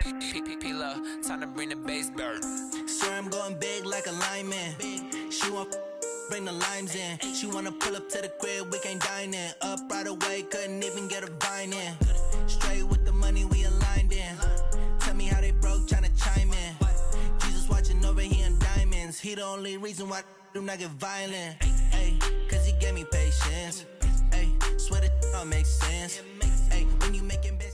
Time to bring the bass back. Sir, I'm going big like a lineman. She want bring the limes in. She wanna pull up to the crib, we can't dine in. Up right away, couldn't even get a vine in. Straight with the money we aligned in. Tell me how they broke, tryna chime in. Jesus watching over here in diamonds. He the only reason why do not get violent. Ay, cause he gave me patience. Ay, swear that all makes sense. Ay, when you making best.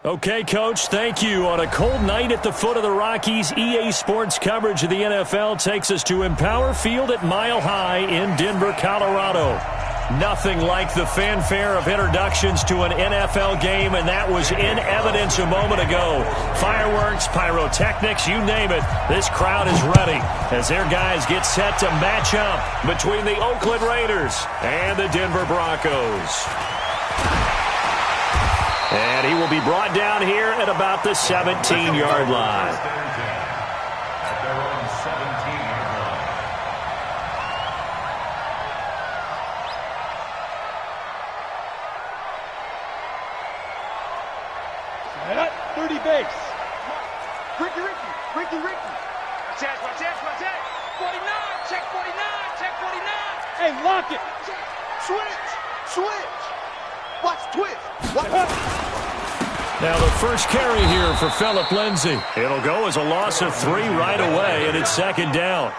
Okay, Coach, thank you. On a cold night at the foot of the Rockies, EA Sports coverage of the NFL takes us to Empower Field at Mile High in Denver, Colorado. Nothing like the fanfare of introductions to an NFL game, and that was in evidence a moment ago. Fireworks, pyrotechnics, you name it. This crowd is ready as their guys get set to match up between the Oakland Raiders and the Denver Broncos. And he will be brought down here at about the 17-yard line. Set up, 30 base. Ricky. Watch it. 49, check 49. Hey, lock it. Switch. Watch twist. Now the first carry here for Phillip Lindsay. It'll go as a loss of 3 right away, and it's second down.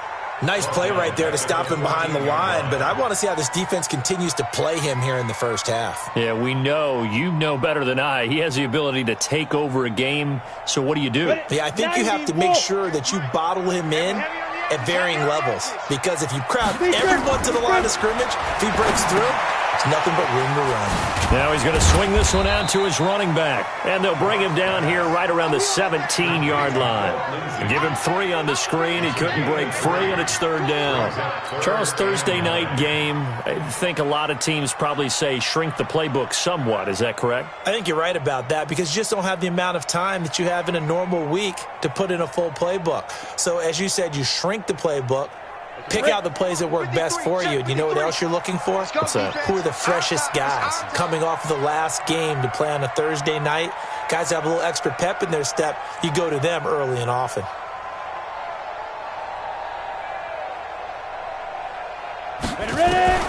Nice play right there to stop him behind the line, but I want to see how this defense continues to play him here in the first half. Yeah, we know. You know better than I. He has the ability to take over a game, so what do you do? Yeah, I think you have to make sure that you bottle him in at varying levels, because if you crowd everyone to the line of scrimmage, if he breaks through, it's nothing but room to run. Now he's going to swing this one out to his running back, and they'll bring him down here right around the 17-yard line. Give him 3 on the screen. He couldn't break free, and it's third down. Charles, Thursday night game, I think a lot of teams probably say shrink the playbook somewhat. Is that correct? I think you're right about that, because you just don't have the amount of time that you have in a normal week to put in a full playbook. So as you said, you shrink the playbook. Pick out the plays that work best for you. And you know what else you're looking for? What's that? Who are the freshest guys coming off of the last game to play on a Thursday night? Guys have a little extra pep in their step. You go to them early and often. Ready?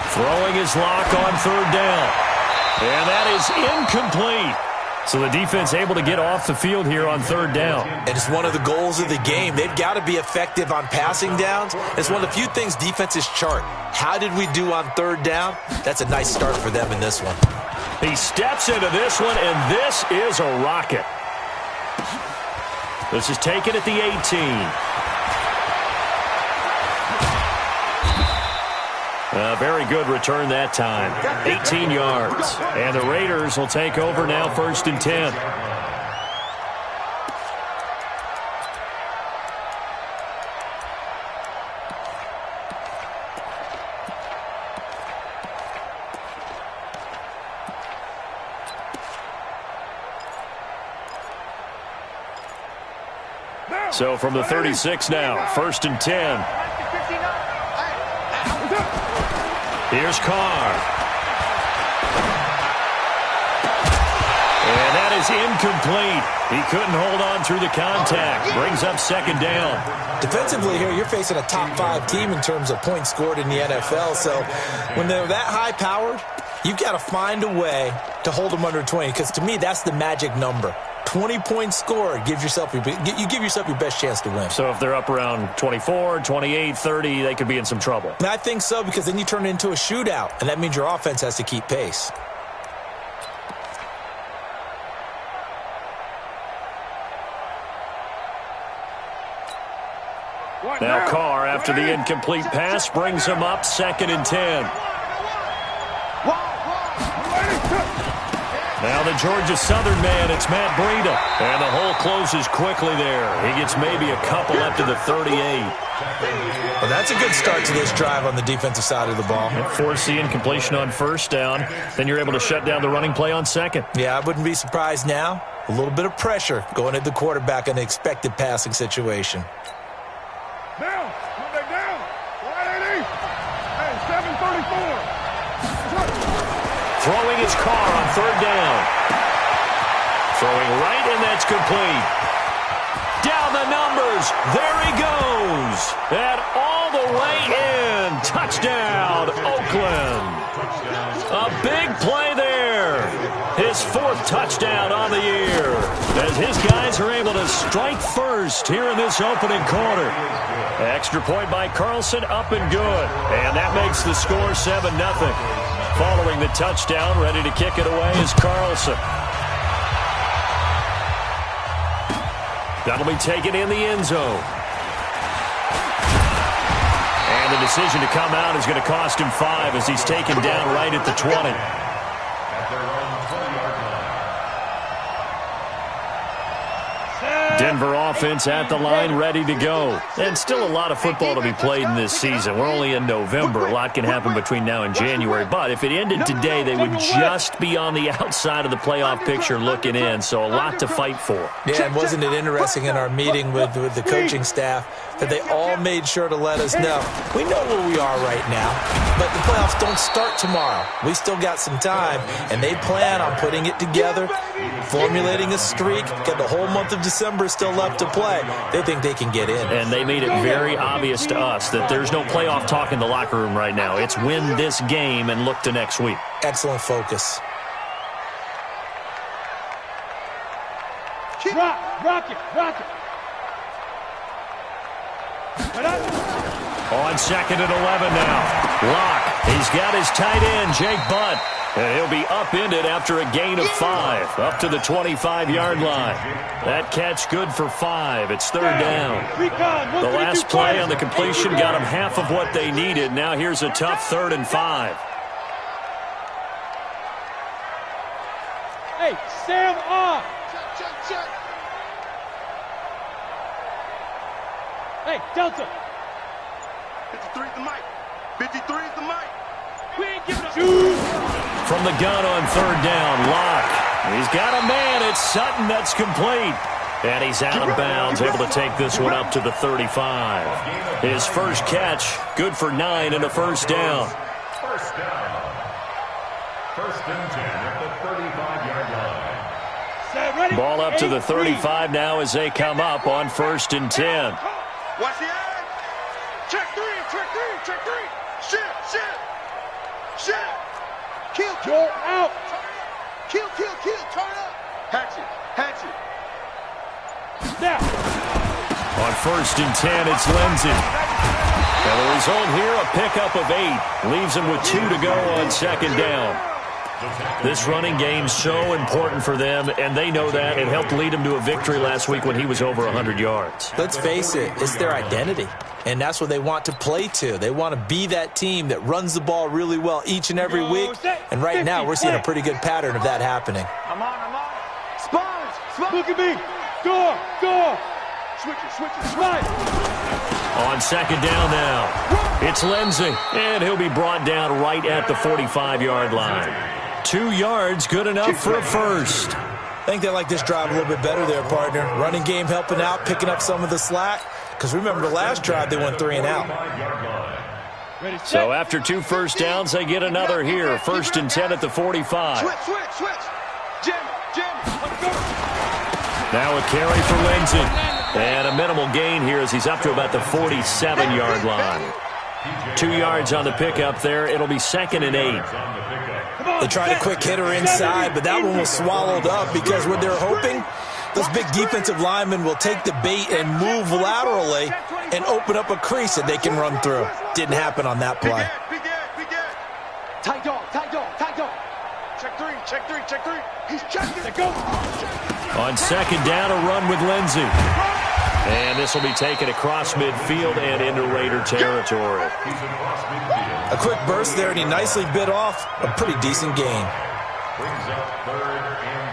Throwing his lock on third down. And that is incomplete. So the defense able to get off the field here on third down. And it's one of the goals of the game. They've got to be effective on passing downs. It's one of the few things defenses chart. How did we do on third down? That's a nice start for them in this one. He steps into this one, and this is a rocket. This is taken at the 18. A very good return that time. 18 yards. And the Raiders will take over now, first and 10. So from the 36 now, first and 10. Here's Carr. And that is incomplete. He couldn't hold on through the contact. Brings up second down. Defensively here, you're facing a top 5 team in terms of points scored in the NFL. So when they're that high-powered, you've got to find a way to hold them under 20, because to me, that's the magic number. 20 points scored, you give yourself your best chance to win. So if they're up around 24, 28, 30, they could be in some trouble. And I think so, because then you turn it into a shootout, and that means your offense has to keep pace. Now Carr, after the incomplete pass, brings him up second and 10. Now the Georgia Southern man, it's Matt Breida. And the hole closes quickly there. He gets maybe a couple up to the 38. Well, that's a good start to this drive on the defensive side of the ball. Force the incompletion on first down. Then you're able to shut down the running play on second. Yeah, I wouldn't be surprised now. A little bit of pressure going at the quarterback in an expected passing situation. Down. Come back down. 180. Hey, 734. Throwing his car on third down. Throwing right, and that's complete. Down the numbers. There he goes. And all the way in. Touchdown, Oakland. A big play there. His 4th touchdown on the year. As his guys are able to strike first here in this opening quarter. Extra point by Carlson, up and good. And that makes the score 7-0. Following the touchdown, ready to kick it away is Carlson. That'll be taken in the end zone. And the decision to come out is going to cost him 5 as he's taken down right at the 20. Denver offense at the line, ready to go. And still a lot of football to be played in this season. We're only in November. A lot can happen between now and January. But if it ended today, they would just be on the outside of the playoff picture looking in. So a lot to fight for. Yeah, and wasn't it interesting in our meeting with the coaching staff that they all made sure to let us know, we know where we are right now, but the playoffs don't start tomorrow. We still got some time, and they plan on putting it together, formulating a streak, got the whole month of December still left to play. They think they can get in. And they made it very obvious to us that there's no playoff talk in the locker room right now. It's win this game and look to next week. Excellent focus. Rock it. On 2nd and 11 now. Lock. He's got his tight end, Jake Butt. And he'll be upended after a gain of 5. Up to the 25-yard line. That catch good for 5. It's 3rd down. The last play on the completion got them half of what they needed. Now here's a tough 3rd and 5. Hey, Sam off. Check. Hey, Delta. 53 is the mic. 53 is the mic. We ain't giving up. From the gun on 3rd down, Lock. He's got a man. It's Sutton. That's complete. And he's out of bounds, able to take this one up to the 35. His first catch, good for 9 and a 1st down. First down. 1st and 10 at the 35-yard line. Ball up to the 35 now as they come up on 1st and 10. Watch the eye. Check 3. Shit. Kill. Out. Kill. Turn up. Hatchet. Now. On 1st and 10, it's Lindsey. And the result here, a pickup of 8. Leaves him with 2 to go on 2nd down. This running game's so important for them, and they know that. It helped lead them to a victory last week when he was over 100 yards. Let's face it, it's their identity, and that's what they want to play to. They want to be that team that runs the ball really well each and every week, and right now we're seeing a pretty good pattern of that happening. I'm on. Spons. Look at me. Door. Switch it. Slide. On 2nd down now, it's Lindsey, and he'll be brought down right at the 45-yard line. 2 yards, good enough for a 1st. I think they like this drive a little bit better there, partner. Running game helping out, picking up some of the slack. Because remember, the last drive they went 3 and out. So after 2 first downs, they get another here. 1st and 10 at the 45. Switch. Jam it. Now a carry for Lindsey. And a minimal gain here as he's up to about the 47-yard line. 2 yards on the pickup there. It'll be 2nd and 8. They tried a quick hitter inside, but that one was swallowed up because what they're hoping, those big defensive linemen will take the bait and move laterally and open up a crease that they can run through. Didn't happen on that play. Big Ed. Tight dog. Check 3. He's checking. Go. On 2nd down, a run with Lindsey. And this will be taken across midfield and into Raider territory. A quick burst there, and he nicely bit off a pretty decent gain. Brings up 3rd and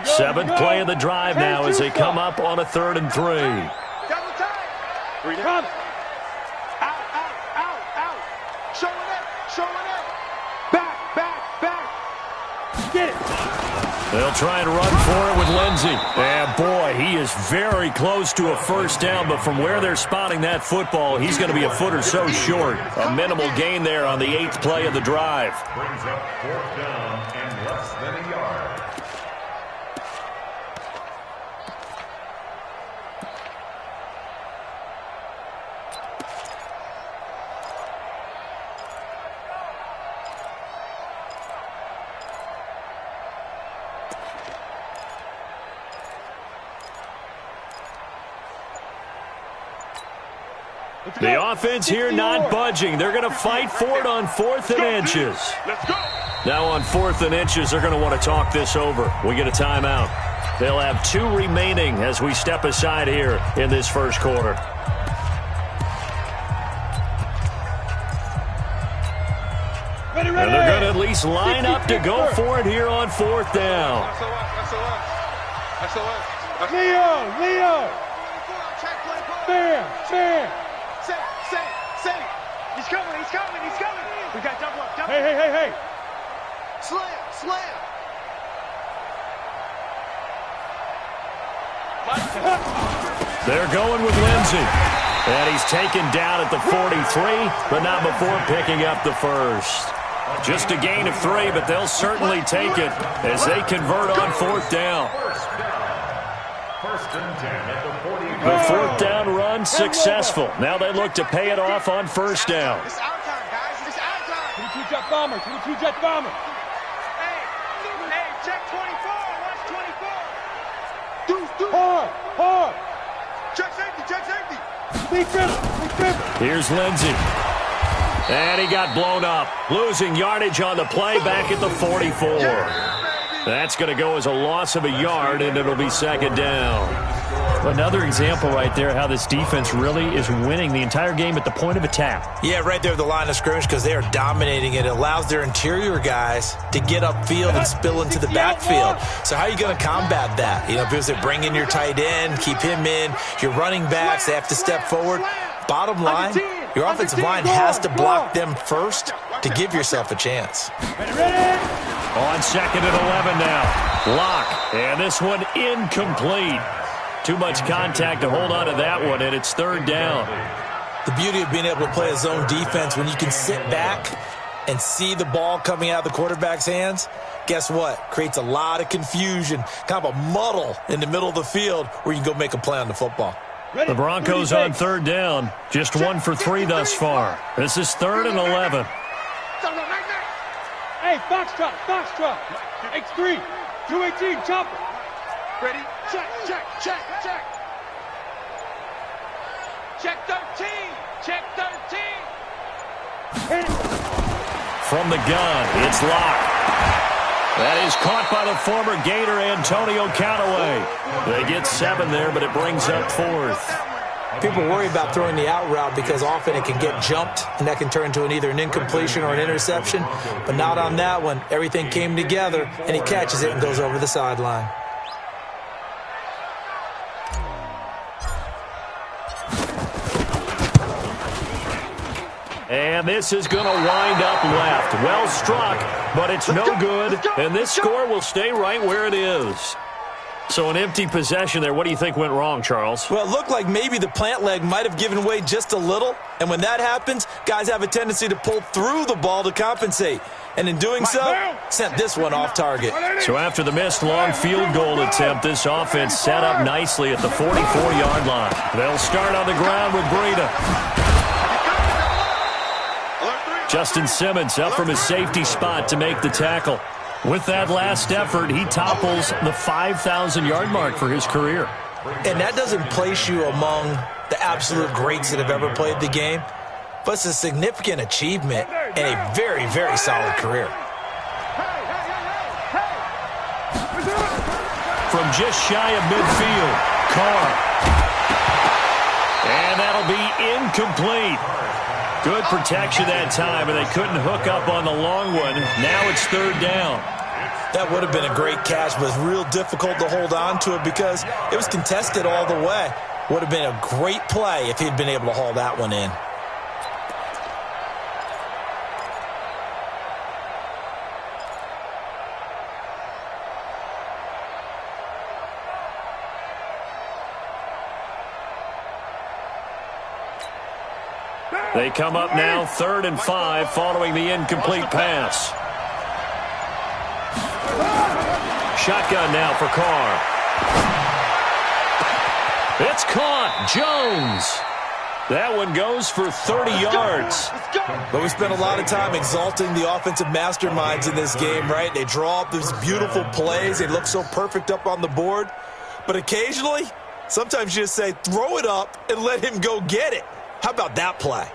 3. 7th play of the drive now as they come up on a 3rd and 3. Double time. Come. Out. Showing up. Back. Get it. They'll try and run for it with Lindsey. And boy, Boy, he is very close to a first down, but from where they're spotting that football, he's going to be a foot or so short. A minimal gain there on the 8th play of the drive. Brings up 4th down and less than a yard. The offense here not budging. They're going to fight for it on 4th and inches. Let's go. Now on 4th and inches, they're going to want to talk this over. We get a timeout. They'll have 2 remaining as we step aside here in this first quarter. Ready, And ready. they're going to at least line up to go for it here on 4th down. Leo. Fair. He's coming. We got double up. Hey. Slam. They're going with Lindsey. And he's taken down at the 43, but not before picking up the first. Just a gain of 3, but they'll certainly take it as they convert on 4th down. First and 10 at the 40. The 4th down run successful. Now they look to pay it off on 1st down. It's our time, guys. It's our time. 22 jet bomber. Hey, check 24. Watch 24. Hard. Check safety. Defense. Here's Lindsey. And he got blown up. Losing yardage on the play back at the 44. That's going to go as a loss of a yard, and it'll be 2nd down. Another example right there how this defense really is winning the entire game at the point of attack. Yeah, right there at the line of scrimmage because they are dominating it. It allows their interior guys to get upfield and spill into the backfield. So how are you going to combat that? Because they bring in your tight end, keep him in. Your running backs, they have to step forward. Bottom line, your offensive line has to block them first to give yourself a chance. Ready. On 2nd and 11 now. Lock. And this one incomplete. Too much contact to hold on to that one, and it's 3rd down. The beauty of being able to play a zone defense when you can sit back and see the ball coming out of the quarterback's hands, guess what? Creates a lot of confusion, kind of a muddle in the middle of the field where you can go make a play on the football. The Broncos on 3rd down. Just 1 for 3 thus far. This is 3rd and 11. Hey, Foxtrot. X3. 218, chopper. Ready? Check. Check 13. From the gun, it's Locke. That is caught by the former Gator Antonio Callaway. They get 7 there, but it brings up 4th. People worry about throwing the out route because often it can get jumped, and that can turn into either an incompletion or an interception. But not on that one. Everything came together, and he catches it and goes over the sideline. And this is going to wind up left. Well struck, but it's no good. And this score will stay right where it is. So an empty possession there. What do you think went wrong, Charles? Well, it looked like maybe the plant leg might have given way just a little. And when that happens, guys have a tendency to pull through the ball to compensate. And in doing so, sent this one off target. So after the missed long field goal attempt, this offense set up nicely at the 44-yard line. They'll start on the ground with Breida. Justin Simmons up from his safety spot to make the tackle. With that last effort, he topples the 5,000-yard mark for his career. And that doesn't place you among the absolute greats that have ever played the game, but it's a significant achievement and a very, very solid career. From just shy of midfield, Carr. And that'll be incomplete. Good protection that time, and they couldn't hook up on the long one. Now it's 3rd down. That would have been a great catch, but it's real difficult to hold on to it because it was contested all the way. Would have been a great play if he'd been able to haul that one in. They come up now 3rd and 5 following the incomplete pass. Shotgun now for Carr. It's caught. Jones. That one goes for 30 yards. But we spent a lot of time exalting the offensive masterminds in this game, right? They draw up these beautiful plays. They look so perfect up on the board. But occasionally, sometimes you just say, throw it up and let him go get it. How about that play?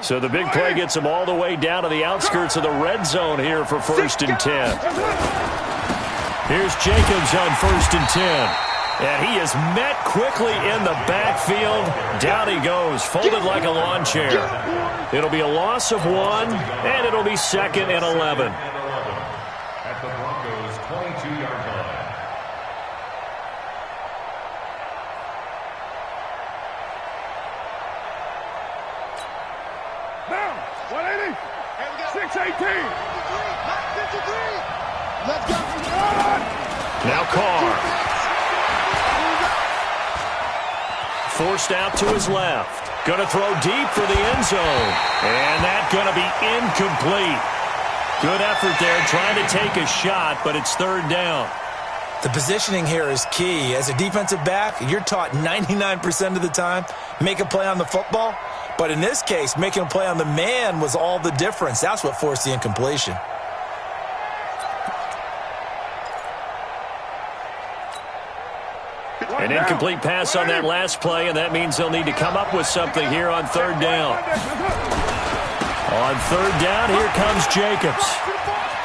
So the big play gets him all the way down to the outskirts of the red zone here for 1st and 10. Here's Jacobs on 1st and 10. And he is met quickly in the backfield. Down he goes, folded like a lawn chair. It'll be a loss of 1, and it'll be 2nd and 11. At the Broncos' 22-yard line. Now, 180. 618. Let's go. Now Carr. Forced out to his left. Going to throw deep for the end zone. And that's going to be incomplete. Good effort there trying to take a shot, but it's 3rd down. The positioning here is key. As a defensive back, you're taught 99% of the time, make a play on the football. But in this case, making a play on the man was all the difference. That's what forced the incompletion. An incomplete pass on that last play, and that means they'll need to come up with something here on 3rd down. On 3rd down, here comes Jacobs.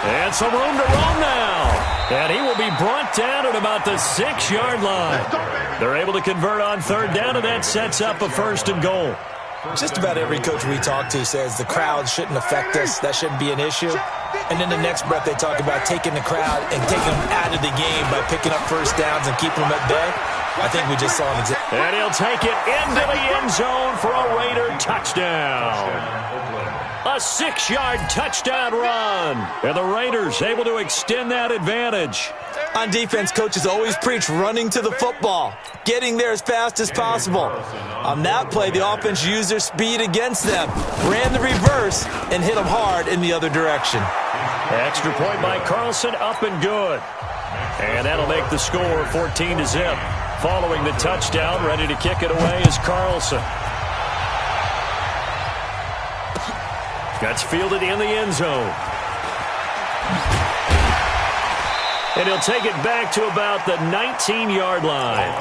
And some room to roam now. And he will be brought down at about the 6-yard line. They're able to convert on 3rd down, and that sets up a 1st and goal. Just about every coach we talk to says the crowd shouldn't affect us. That shouldn't be an issue. And in the next breath, they talk about taking the crowd and taking them out of the game by picking up 1st downs and keeping them at bay. I think we just saw an example. And he'll take it into the end zone for a Raider touchdown. A 6-yard touchdown run. And the Raiders able to extend that advantage. On defense, coaches always preach running to the football, getting there as fast as possible. On that play, the offense used their speed against them, ran the reverse, and hit them hard in the other direction. Extra point by Carlson, up and good. And that'll make the score 14-0. Following the touchdown, ready to kick it away is Carlson. That's fielded in the end zone. And he'll take it back to about the 19-yard line.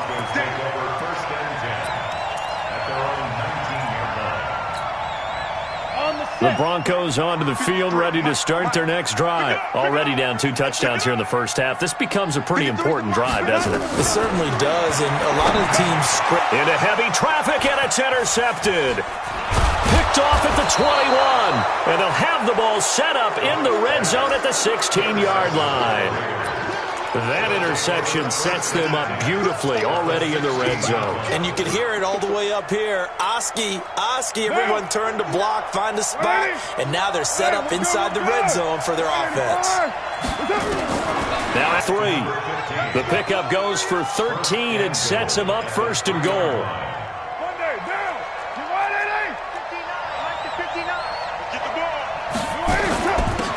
The Broncos onto the field, ready to start their next drive. Already down 2 touchdowns here in the first half. This becomes a pretty important drive, doesn't it? It certainly does, and a lot of the teams script. Into heavy traffic, and it's intercepted. Picked off at the 21, and they'll have the ball set up in the red zone at the 16-yard line. That interception sets them up beautifully already in the red zone. And you can hear it all the way up here. Oski, everyone turned to block, find a spot, and now they're set up inside the red zone for their offense. Now at 3. The pickup goes for 13 and sets him up 1st and goal.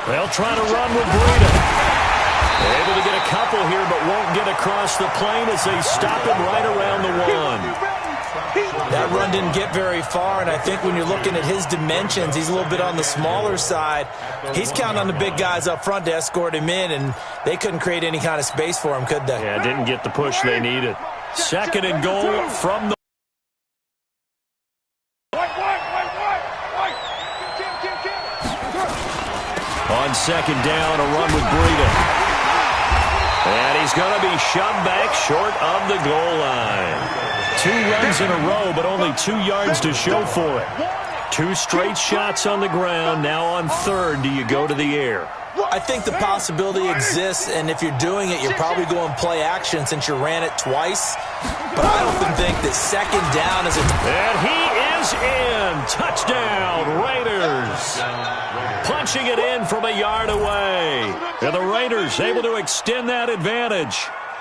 They'll try to run with Breida. Able to get a couple here, but won't get across the plane as they stop him right around the 1. That run didn't get very far, and I think when you're looking at his dimensions, he's a little bit on the smaller side. He's counting on the big guys up front to escort him in, and they couldn't create any kind of space for him, could they? Yeah, didn't get the push they needed. 2nd and goal from the... On 2nd down, a run with Breida. And he's going to be shoved back short of the goal line. 2 runs in a row, but only 2 yards to show for it. 2 straight shots on the ground. Now on 3rd, do you go to the air? I think the possibility exists, and if you're doing it, you're probably going play action since you ran it twice. But I often think that 2nd down is a... And he is in. Touchdown, Raiders. Punching it in from a yard away. And the Raiders able to extend that advantage.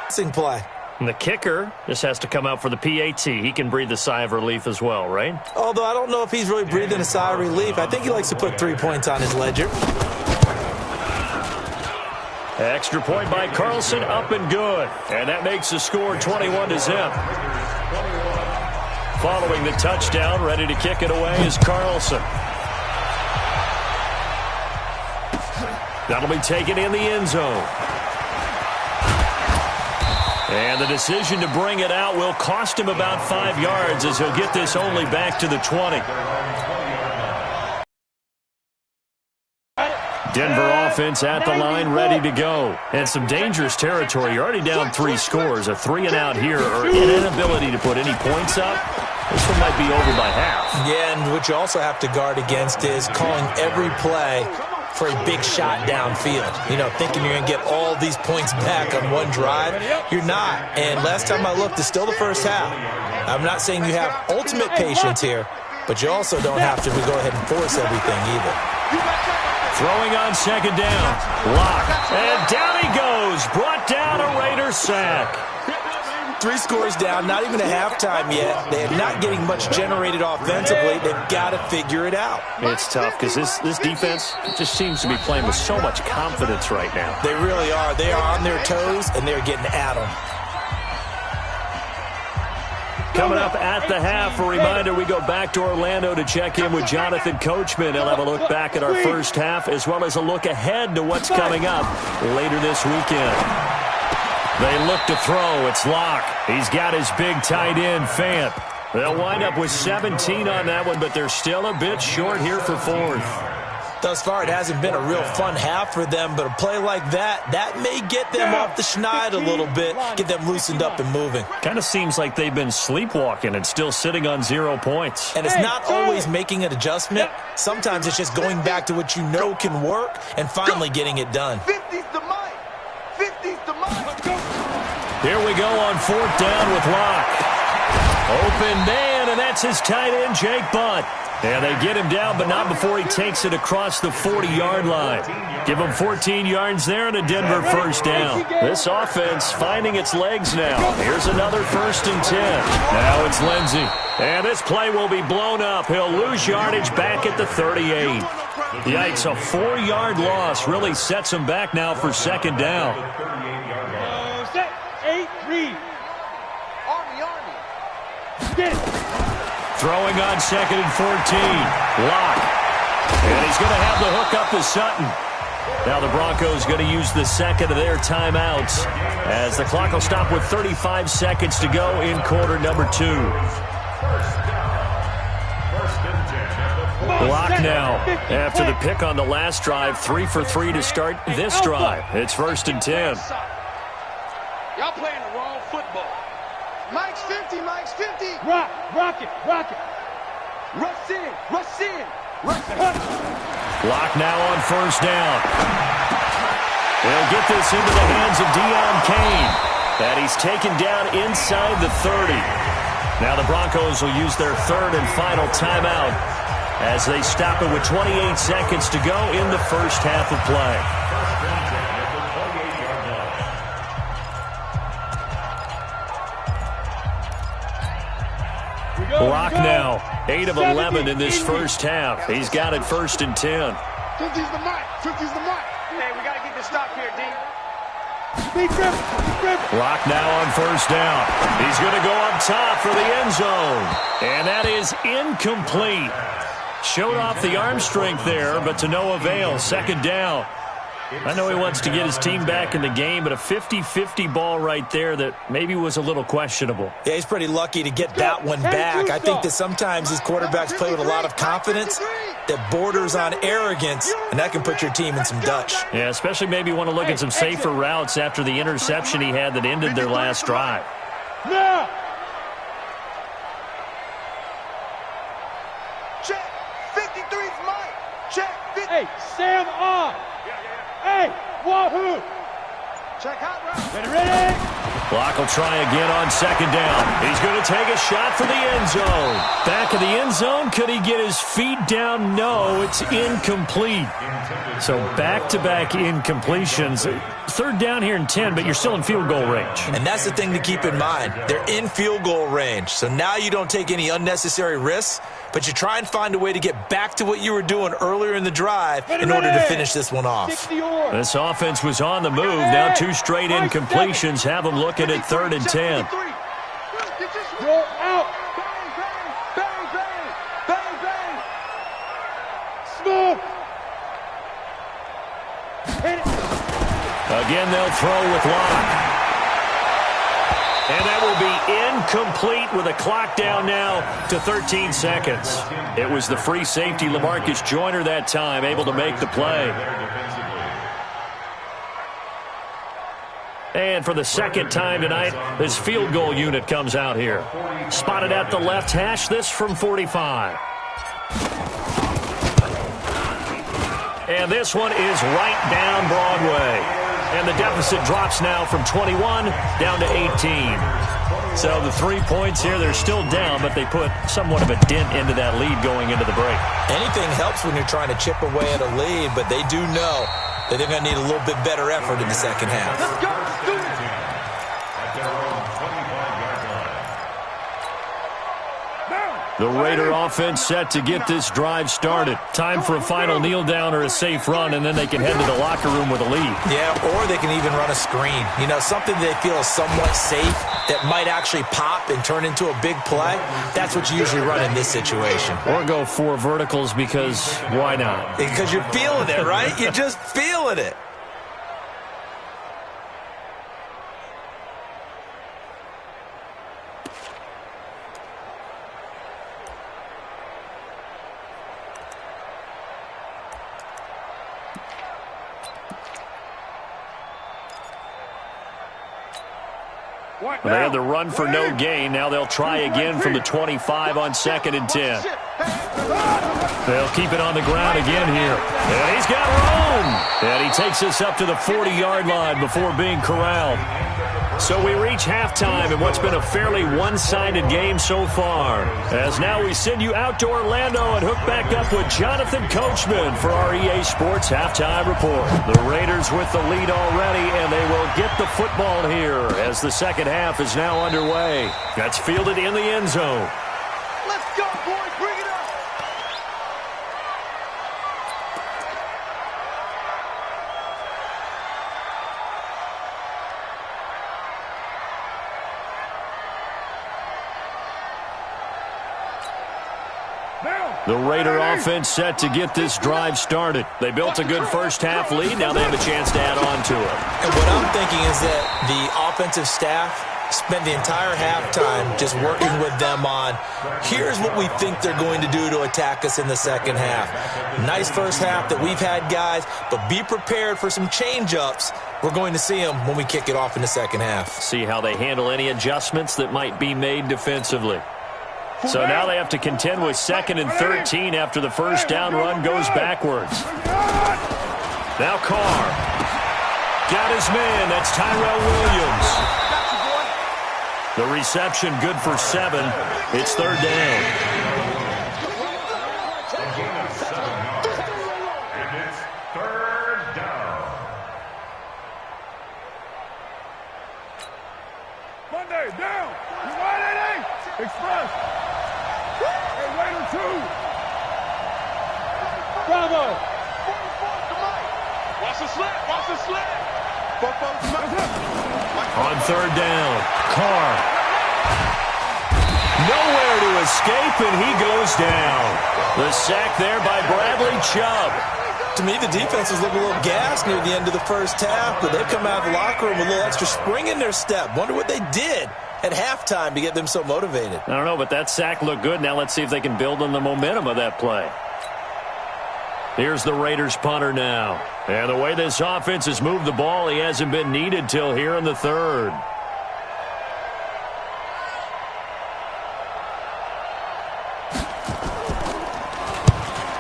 Passing play. And the kicker just has to come out for the PAT. He can breathe a sigh of relief as well, right? Although I don't know if he's really breathing a sigh of relief. I think he likes to put 3 points on his ledger. Extra point by Carlson, up and good. And that makes the score 21-0. Following the touchdown, ready to kick it away is Carlson. That'll be taken in the end zone. And the decision to bring it out will cost him about 5 yards as he'll get this only back to the 20. Denver offense at the line, ready to go. And some dangerous territory. You're already down 3 scores. A 3-and-out here, or an inability to put any points up. This one might be over by half. Yeah, and what you also have to guard against is calling every play for a big shot downfield. You know, thinking you're going to get all these points back on one drive. You're not. And last time I looked, it's still the first half. I'm not saying you have ultimate patience here, but you also don't have to go ahead and force everything either. Throwing on second down. Lock. And down he goes. Brought down a Raider sack. 3 scores down, not even a halftime yet. They're not getting much generated offensively. They've got to figure it out. It's tough because this defense just seems to be playing with so much confidence right now. They really are. They are on their toes, and they're getting at them. Coming up at the half, a reminder, we go back to Orlando to check in with Jonathan Coachman. He'll have a look back at our first half as well as a look ahead to what's coming up later this weekend. They look to throw. It's Locke. He's got his big tight end, Fant. They'll wind up with 17 on that one, but they're still a bit short here for 4th. Thus far, it hasn't been a real fun half for them, but a play like that may get them off the schneid a little bit, get them loosened up and moving. Kind of seems like they've been sleepwalking and still sitting on 0 points. And it's not always making an adjustment. Sometimes it's just going back to what you know can work and finally getting it done. 50's the mic. 50's the mic. Here we go on 4th down with Locke. Open man, and that's his tight end, Jake Butt. And they get him down, but not before he takes it across the 40-yard line. Give him 14 yards there and a Denver first down. This offense finding its legs now. Here's another 1st and 10. Now it's Lindsey. And this play will be blown up. He'll lose yardage back at the 38. Yikes, a 4-yard loss really sets him back now for 2nd down. 8-3. Army. Get it. Throwing on 2nd and 14. Locke. And he's going to have the hook up to Sutton. Now the Broncos going to use the second of their timeouts as the clock will stop with 35 seconds to go in quarter number 2. Locke now, after the pick on the last drive, 3 for 3 to start this drive. It's 1st and 10. Y'all playing the wrong football. Mike's 50, Mike's 50. Rock it. Rush in. Locke now on 1st down. They'll get this into the hands of Deion Kane. And he's taken down inside the 30. Now the Broncos will use their 3rd and final timeout as they stop it with 28 seconds to go in the first half of play. Locke now, 8 of 11 in this first half. He's got it 1st and 10. 50's the mic. Hey, we got to get this stop here, D. Locke now on 1st down. He's going to go up top for the end zone. And that is incomplete. Showed off the arm strength there, but to no avail. 2nd down. I know he wants to get his team back in the game, but a 50-50 ball right there that maybe was a little questionable. Yeah, he's pretty lucky to get that one back. I think that sometimes these quarterbacks play with a lot of confidence that borders on arrogance, and that can put your team in some Dutch. Yeah, especially maybe want to look at some safer routes after the interception he had that ended their last drive. Now. Check. 53's mic. Check. 50. Hey, Sam on. Hey, wahoo! Check hot route. Ready? Clock will try again on second down. He's going to take a shot for the end zone. Back of the end zone. Could he get his feet down? No, it's incomplete. So back-to-back incompletions. Third down here and 10, but you're still in field goal range. And that's the thing to keep in mind. They're in field goal range. So now you don't take any unnecessary risks, but you try and find a way to get back to what you were doing earlier in the drive in order to finish this one off. This offense was on the move. Now 2 straight incompletions have them looking at 3rd and 10. Roll out. Bang, bang, bang, bang. Smoke. Again, they'll throw with Locke. And that will be incomplete with a clock down now to 13 seconds. It was the free safety, LaMarcus Joyner, that time, able to make the play. And for the second time tonight, this field goal unit comes out here. Spotted at the left hash, this from 45. And this one is right down Broadway. And the deficit drops now from 21 down to 18. So the 3 points here, they're still down, but they put somewhat of a dent into that lead going into the break. Anything helps when you're trying to chip away at a lead, but they do know that they're going to need a little bit better effort in the second half. Let's go. Let's do it. The Raider offense set to get this drive started. Time for a final kneel down or a safe run, and then they can head to the locker room with a lead. Yeah, or they can even run a screen. You know, something they feel is somewhat safe that might actually pop and turn into a big play. That's what you usually run in this situation. Or go 4 verticals because why not? Because you're feeling it, right? You're just feeling it. They had the run for no gain. Now they'll try again from the 25 on 2nd and 10. They'll keep it on the ground again here. And he's got room. And he takes us up to the 40-yard line before being corralled. So we reach halftime in what's been a fairly one-sided game so far. As now we send you out to Orlando and hook back up with Jonathan Coachman for our EA Sports Halftime Report. The Raiders with the lead already, and they will get the football here as the second half is now underway. That's fielded in the end zone. Let's go, boys. Bring it up. The Raider offense set to get this drive started. They built a good first half lead. Now they have a chance to add on to it. And what I'm thinking is that the offensive staff spent the entire halftime just working with them on, here's what we think they're going to do to attack us in the second half. Nice first half that we've had, guys, but be prepared for some change-ups. We're going to see them when we kick it off in the second half. See how they handle any adjustments that might be made defensively. So now they have to contend with 2nd and 13 after the first down run goes backwards. Now Carr. Got his man. That's Tyrell Williams. The reception good for 7. It's 3rd down. And it's 3rd down. Monday, down. Wide 88. Express. Hey, Raider 2. Bravo. Watch the slip. Watch the slip. On 3rd down, Carr. Nowhere to escape, and he goes down. The sack there by Bradley Chubb. To me, the defense was looking a little gassed near the end of the first half, but they've come out of the locker room with a little extra spring in their step. Wonder what they did at halftime to get them so motivated. I don't know, but that sack looked good. Now let's see if they can build on the momentum of that play. Here's the Raiders punter now. And the way this offense has moved the ball, he hasn't been needed till here in the 3rd.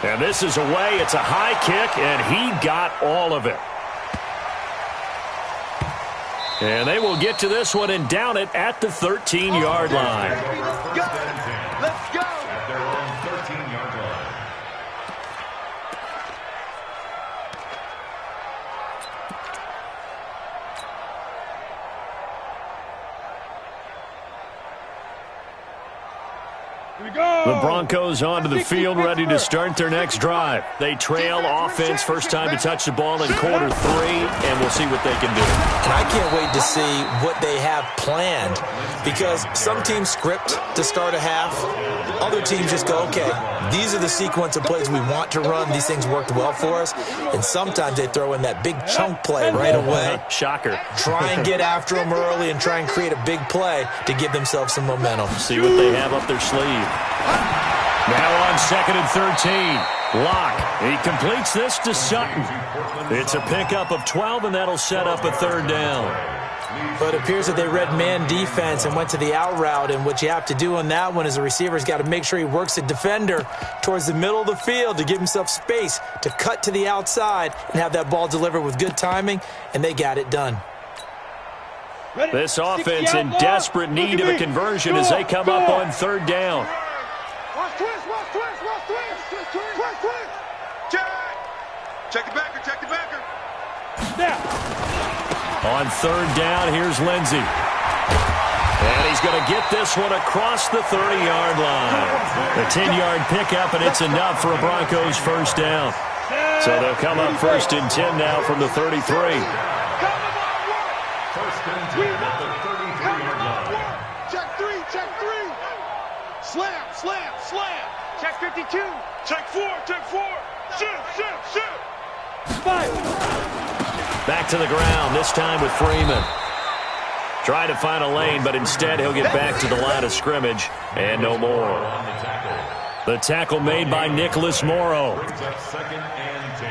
And this is away. It's a high kick, and he got all of it. And they will get to this one and down it at the 13-yard line. Go. Let's go. At their own 13-yard line. The Broncos onto the field, ready to start their next drive. They trail offense, first time to touch the ball in quarter 3, and we'll see what they can do. And I can't wait to see what they have planned, because some teams script to start a half. Other teams just go, okay, these are the sequence of plays we want to run. These things worked well for us. And sometimes they throw in that big chunk play right away. Shocker. Try and get after them early and try and create a big play to give themselves some momentum. See what they have up their sleeve. Now on 2nd and 13. Locke. He completes this to Sutton. It's a pickup of 12, and that'll set up a 3rd down. But it appears that they read man defense and went to the out route, and what you have to do on that one is the receiver's got to make sure he works the defender towards the middle of the field to give himself space to cut to the outside and have that ball delivered with good timing, and they got it done. This offense in desperate need of a conversion as they come up on 3rd down. Check the backer, check the backer. On 3rd down, here's Lindsey. And he's going to get this one across the 30-yard line. A 10-yard pickup, and it's enough for a Broncos 1st down. So they'll come up 1st and 10 now from the 33. 1st and 10 at the 33-yard line. Check 3, check 3. Slam, slam, slam. Check 52. Check 4, check 4. Shoot. Back to the ground, this time with Freeman. Try to find a lane, but instead he'll get back to the line of scrimmage, and no more. The tackle made by Nicholas Morrow. Brings up 2nd and 10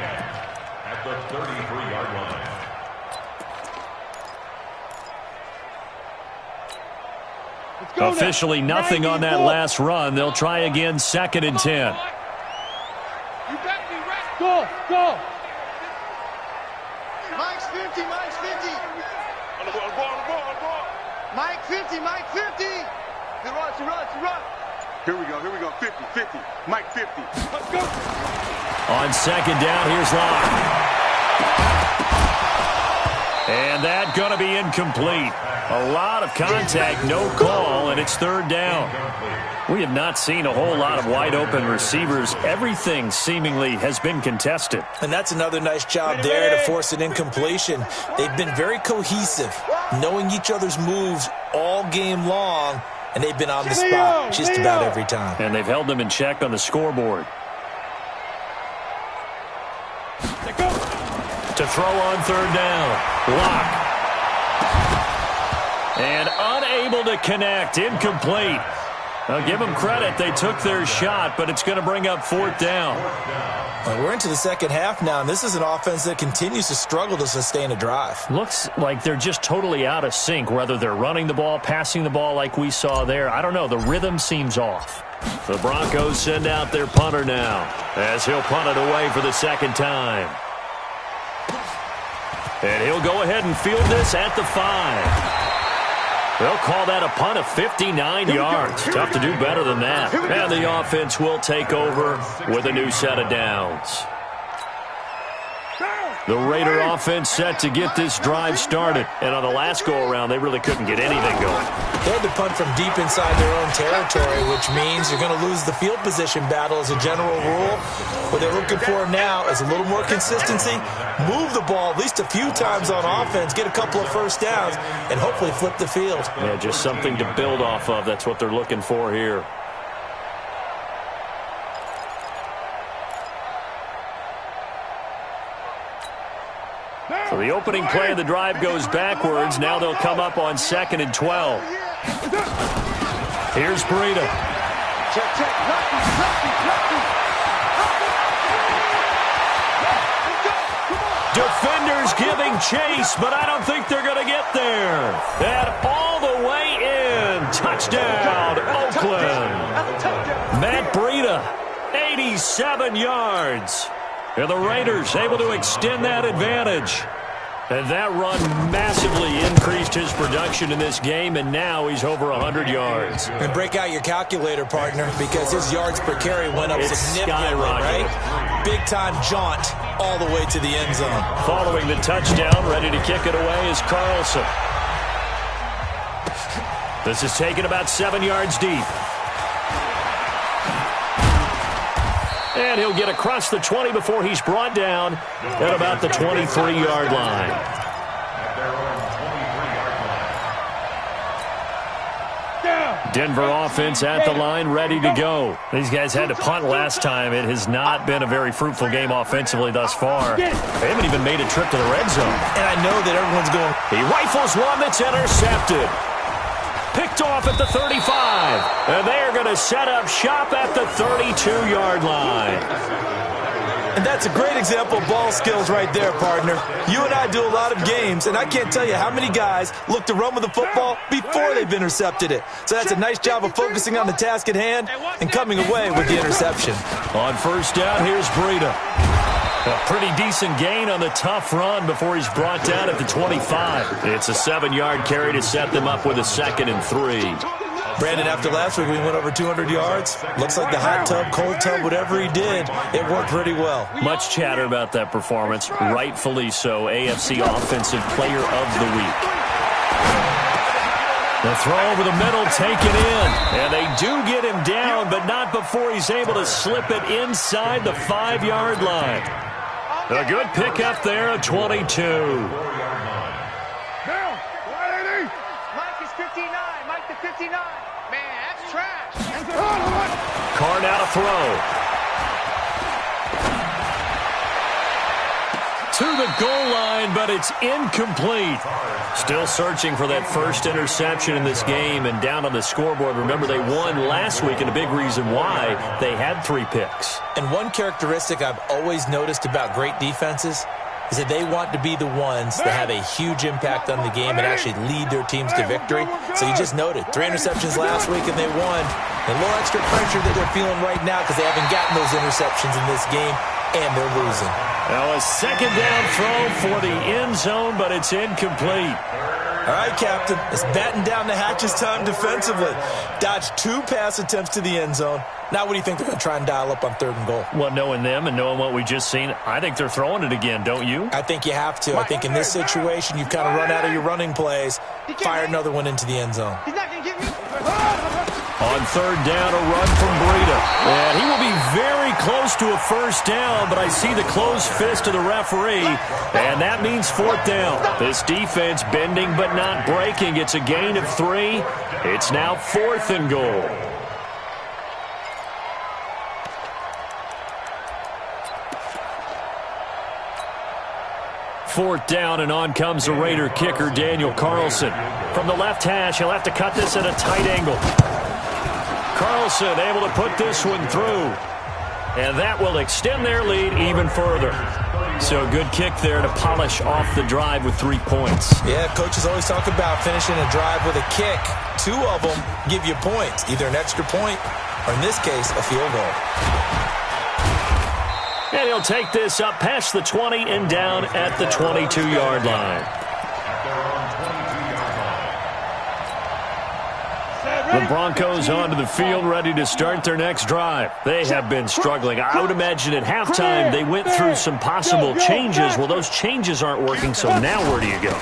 at the 33-yard line. Officially nothing on that last run. They'll try again 2nd and 10. You got me right. Go. Mike's 50, Mike's 50. On the ball. Mike 50, Mike 50. He runs. Here we go, 50. Mike 50. Let's go. On 2nd down, here's Locke. And that's going to be incomplete. A lot of contact, no call, and it's 3rd down. We have not seen a whole lot of wide-open receivers. Everything seemingly has been contested. And that's another nice job there to force an incompletion. They've been very cohesive, knowing each other's moves all game long, and they've been on the spot just about every time. And they've held them in check on the scoreboard. To throw on 3rd down. Locke. And unable to connect. Incomplete. I'll give them credit. They took their shot, but it's going to bring up 4th down. Well, we're into the second half now, and this is an offense that continues to struggle to sustain a drive. Looks like they're just totally out of sync, whether they're running the ball, passing the ball like we saw there. I don't know. The rhythm seems off. The Broncos send out their punter now as he'll punt it away for the 2nd time. And he'll go ahead and field this at the 5. They'll call that a punt of 59 yards. Tough to do better than that. And the offense will take over with a new set of downs. The Raider offense set to get this drive started. And on the last go-around, they really couldn't get anything going. They had to punt from deep inside their own territory, which means you're going to lose the field position battle as a general rule. What they're looking for now is a little more consistency, move the ball at least a few times on offense, get a couple of 1st downs, and hopefully flip the field. Yeah, just something to build off of. That's what they're looking for here. So the opening play of the drive goes backwards. Now they'll come up on 2nd and 12. Here's Breida. Defenders giving chase, but I don't think they're going to get there. And all the way in. Touchdown, Oakland. Matt Breida, 87 yards. And the Raiders able to extend that advantage. And that run massively increased his production in this game, and now he's over 100 yards. And break out your calculator, partner, because his yards per carry went up significantly, right? Big-time jaunt all the way to the end zone. Following the touchdown, ready to kick it away is Carlson. This is taken about 7 yards deep. And he'll get across the 20 before he's brought down at about the 23-yard line. Denver offense at the line, ready to go. These guys had to punt last time. It has not been a very fruitful game offensively thus far. They haven't even made a trip to the red zone. And I know that everyone's going. He rifles one that's intercepted. Picked off at the 35. And they're going to set up shop at the 32-yard line. And that's a great example of ball skills right there, partner. You and I do a lot of games, and I can't tell you how many guys look to run with the football before they've intercepted it. So that's a nice job of focusing on the task at hand and coming away with the interception. On first down, here's Breida. A pretty decent gain on the tough run before he's brought down at the 25. It's a 7-yard carry to set them up with a 2nd and 3. Brandon, after last week we went over 200 yards. Looks like the hot tub, cold tub, whatever he did, it worked pretty well. Much chatter about that performance. Rightfully so. AFC Offensive Player of the Week. The throw over the middle taken in. And they do get him down, but not before he's able to slip it inside the 5-yard line. A good pickup there at 22. Mike is 59. Mike to 59. Man, that's trash. Carr now to throw. To the goal line, but it's incomplete. Still searching for that first interception in this game and down on the scoreboard. Remember, they won last week, and a big reason why they had 3 picks. And one characteristic I've always noticed about great defenses is that they want to be the ones that have a huge impact on the game and actually lead their teams to victory. So you just noted 3 interceptions last week and they won. And a little extra pressure that they're feeling right now because they haven't gotten those interceptions in this game, and they're losing. Now a 2nd down throw for the end zone, but it's incomplete. All right, Captain, it's batten down the hatches time defensively. Dodged 2 pass attempts to the end zone. Now what do you think they're going to try and dial up on 3rd and goal? Well, knowing them and knowing what we just seen, I think they're throwing it again, don't you? I think you have to. I think in this situation, you've kind of run out of your running plays. Fire another one into the end zone. He's not going to give me. On 3rd down, a run from Breida. And he will be very close to a first down, but I see the closed fist of the referee, and that means 4th down. This defense bending but not breaking. It's a gain of 3. It's now 4th and goal. Fourth down, and on comes the Raider kicker, Daniel Carlson. From the left hash, he'll have to cut this at a tight angle. Carlson able to put this one through. And that will extend their lead even further. So a good kick there to polish off the drive with 3 points. Yeah, coaches always talk about finishing a drive with a kick. 2 of them give you points, either an extra point or, in this case, a field goal. And he'll take this up past the 20 and down at the 22-yard line. The Broncos onto the field, ready to start their next drive. They have been struggling. I would imagine at halftime they went through some possible changes. Well, those changes aren't working, so now where do you go?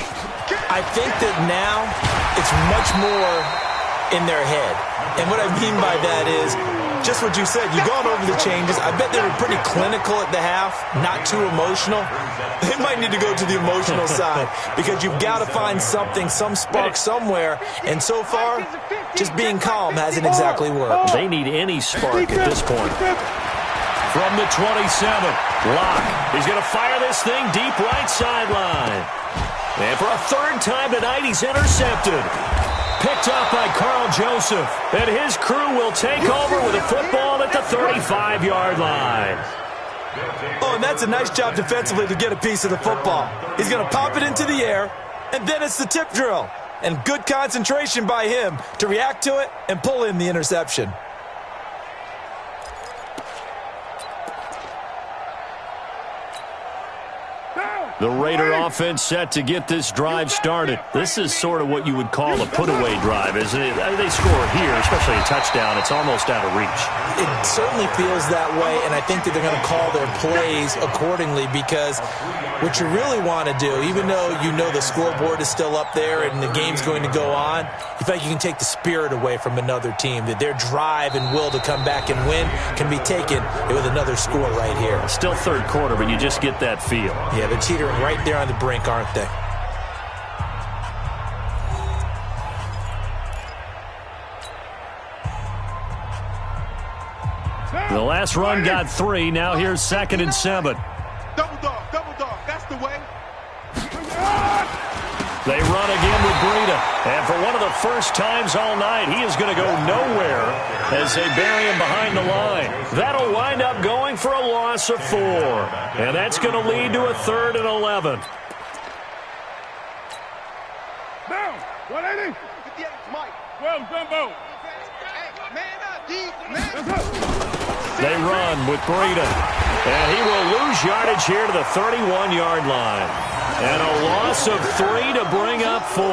I think that now it's much more in their head. And what I mean by that is just what you said. You've gone over the changes. I bet they were pretty clinical at the half, not too emotional. They might need to go to the emotional side because you've got to find something, some spark somewhere. And so far, just being calm hasn't exactly worked. They need any spark at this point. From the 27, Locke. He's going to fire this thing deep right sideline. And for a 3rd time tonight, he's intercepted. Picked up by Carl Joseph. And his crew will take over with a football at the 35-yard line. Oh, and that's a nice job defensively to get a piece of the football. He's going to pop it into the air, and then it's the tip drill. And good concentration by him to react to it and pull in the interception. The Raider offense set to get this drive started. This is sort of what you would call a put-away drive, isn't it? They score here, especially a touchdown. It's almost out of reach. It certainly feels that way, and I think that they're going to call their plays accordingly, because what you really want to do, even though you know the scoreboard is still up there and the game's going to go on, you feel like you can take the spirit away from another team, that their drive and will to come back and win can be taken with another score right here. Still third quarter, but you just get that feel. Yeah, they're teetering right there on the brink, aren't they? The last run got 3. Now here's 2nd and 7. Double dog, that's the way. They run again with Breida. And for one of the first times all night, he is going to go nowhere as they bury him behind the line. That'll wind up going for a loss of 4. And that's going to lead to a 3rd and 11. Down. 180. 58, Mike. 12, Jumbo. Hey, man up, D. Man up. They run with Breida. And he will lose yardage here to the 31-yard line. And a loss of 3 to bring up 4.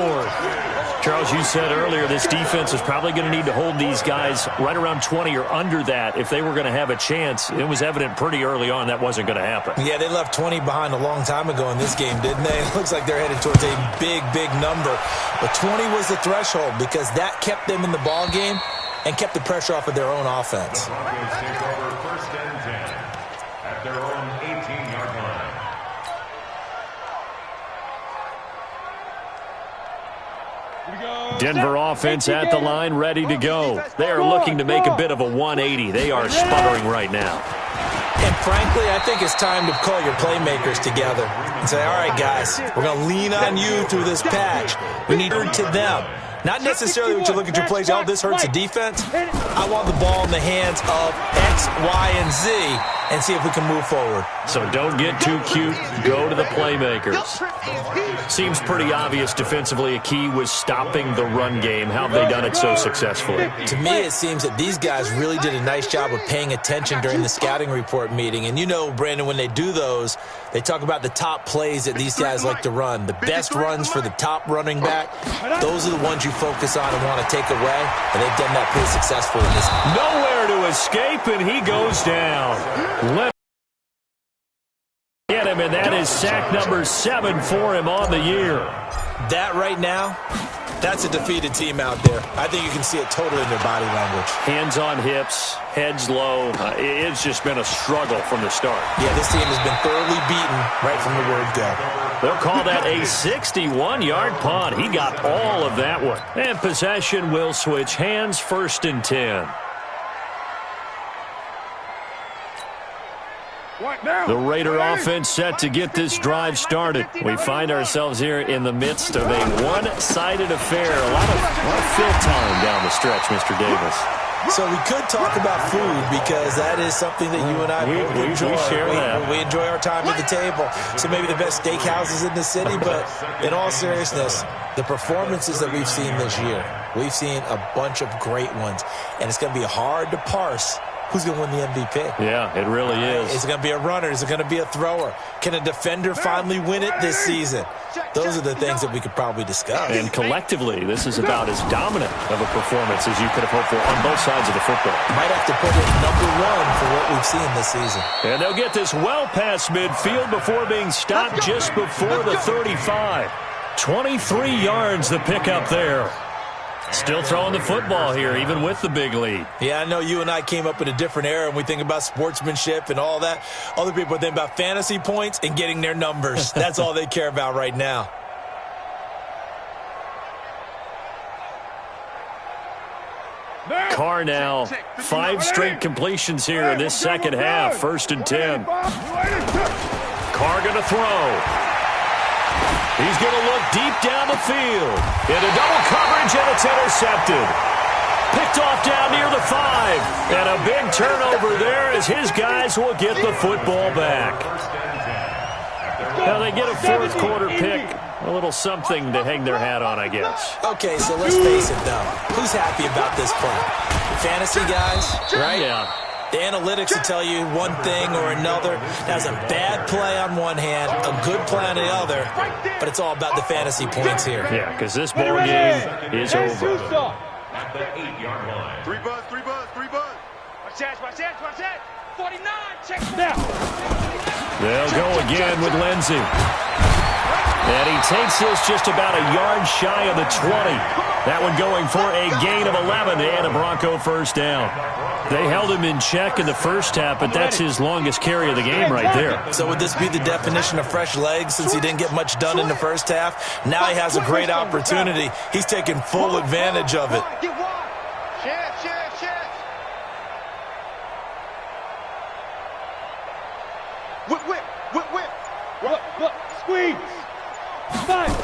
Charles, you said earlier this defense is probably going to need to hold these guys right around 20 or under that if they were going to have a chance. It was evident pretty early on that wasn't going to happen. Yeah, they left 20 behind a long time ago in this game, didn't they? It looks like they're headed towards a big, big number. But 20 was the threshold because that kept them in the ball game and kept the pressure off of their own offense. The Broncos take over 1st and 10 at their own 18-yard line. Denver offense at the line, ready to go. They are looking to make a bit of a 180. They are sputtering right now. And frankly, I think it's time to call your playmakers together and say, all right, guys, we're going to lean on you through this patch. We need to them. Not necessarily when you look at your plays, oh, this hurts the defense. I want the ball in the hands of X, Y, and Z and see if we can move forward. So don't get too cute. Go to the playmakers. Seems pretty obvious defensively a key was stopping the run game. How have they done it so successfully? To me, it seems that these guys really did a nice job of paying attention during the scouting report meeting. And you know, Brandon, when they do those, they talk about the top plays that these guys like to run. The best runs for the top running back, those are the ones you focus on and want to take away. And they've done that pretty successfully in this. Nowhere to escape, and he goes down. Left. Get him, and that is sack number 7 for him on the year. That right now, that's a defeated team out there. I think you can see it totally in their body language. Hands on hips, heads low. It's just been a struggle from the start. Yeah, this team has been thoroughly beaten right from the word go. They'll call that a 61-yard punt. He got all of that one. And possession will switch hands, 1st and 10. The Raider offense set to get this drive started. We find ourselves here in the midst of a one-sided affair. A lot of fill time down the stretch, Mr. Davis. So we could talk about food because that is something that you and I enjoy. We share that. We enjoy our time at the table. So maybe the best steakhouses in the city, but in all seriousness, the performances that we've seen this year, we've seen a bunch of great ones, and it's going to be hard to parse who's going to win the MVP. Yeah, it really is. Is it going to be a runner? Is it going to be a thrower? Can a defender finally win it this season? Those are the things that we could probably discuss. And collectively, this is about as dominant of a performance as you could have hoped for on both sides of the football. Might have to put it #1 for what we've seen this season. And they'll get this well past midfield before being stopped just before the 35. 23 yards the pickup there. Still throwing the football here, even with the big lead. Yeah, I know you and I came up in a different era, and we think about sportsmanship and all that. Other people think about fantasy points and getting their numbers. That's all they care about right now. Carr now, 5 straight completions here in this second half. 1st and 10. Carr going to throw. He's going to look deep down the field. Into double coverage, and it's intercepted. Picked off down near the 5. And a big turnover there as his guys will get the football back. Now they get a 4th quarter pick. A little something to hang their hat on, I guess. Okay, so let's face it, though. Who's happy about this play? Fantasy guys, right? Yeah. The analytics will tell you one thing or another. That's a bad play on one hand, a good play on the other, but it's all about the fantasy points here. Yeah, because this ball game is over. At the 8-yard line. 3 buzz, 3 buzz, 3 buzz. Watch that. 49, check now. They'll go again with Lindsey. And he takes this just about a yard shy of the 20. That one going for a gain of 11 and a Bronco first down. They held him in check in the first half, but that's his longest carry of the game right there. So would this be the definition of fresh legs since he didn't get much done in the first half? Now he has a great opportunity. He's taking full advantage of it. Whip. Squeeze. Nice.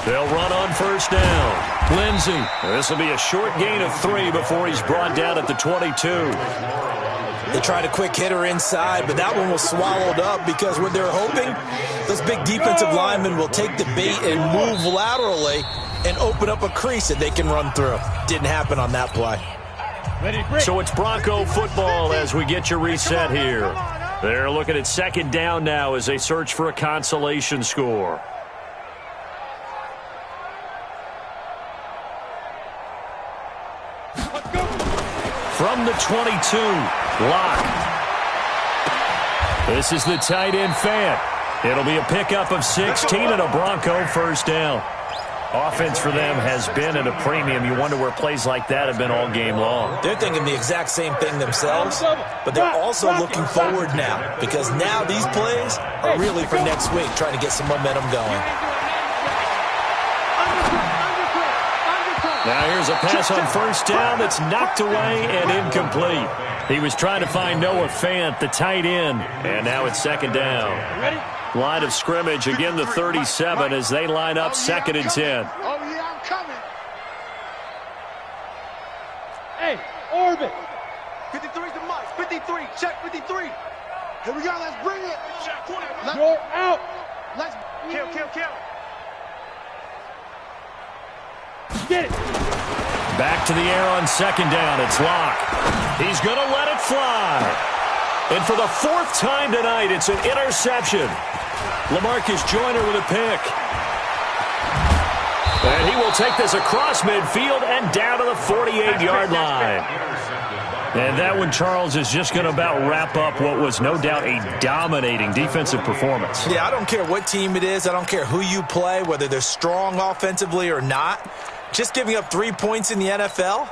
They'll run on first down. Lindsey. This will be a short gain of 3 before he's brought down at the 22. They tried a quick hitter inside, but that one was swallowed up because what they're hoping, those big defensive linemen will take the bait and move laterally and open up a crease that they can run through. Didn't happen on that play. So it's Bronco football as we get you reset here. They're looking at second down now as they search for a consolation score. From the 22, Locke. This is the tight end Fant. It'll be a pickup of 16 and a Bronco first down. Offense for them has been at a premium. You wonder where plays like that have been all game long. They're thinking the exact same thing themselves, but they're also looking forward now because now these plays are really for next week, trying to get some momentum going. Now here's a pass on first down that's knocked away and incomplete. He was trying to find Noah Fant, the tight end, and now it's second down. Line of scrimmage, again the 37 as they line up second and 10. Oh, yeah, I'm coming. Hey, orbit. 53's the Mike. 53. Check 53. Here we go. Let's bring it. Check 20. You're out. Let's kill. Get it. Back to the air on second down. It's Locke. He's going to let it fly. And for the 4th time tonight, it's an interception. LaMarcus Joyner with a pick. And he will take this across midfield and down to the 48-yard line. And that one, Charles, is just going to about wrap up what was no doubt a dominating defensive performance. Yeah, I don't care what team it is. I don't care who you play, whether they're strong offensively or not. Just giving up 3 points in the NFL,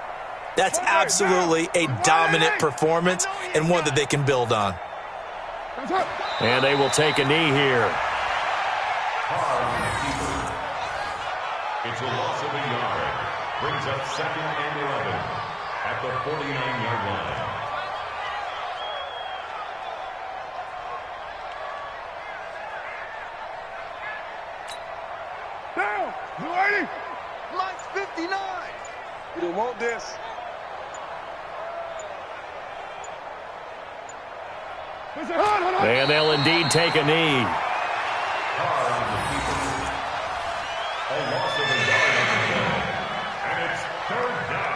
that's absolutely a dominant performance and one that they can build on. And they will take a knee here. It's a loss of a yard. Brings up second and 11 at the 49-yard line. Down. You ready? Mike's 59. We don't want this. And they'll indeed take a knee. A loss of a yard on the play. And it's third down.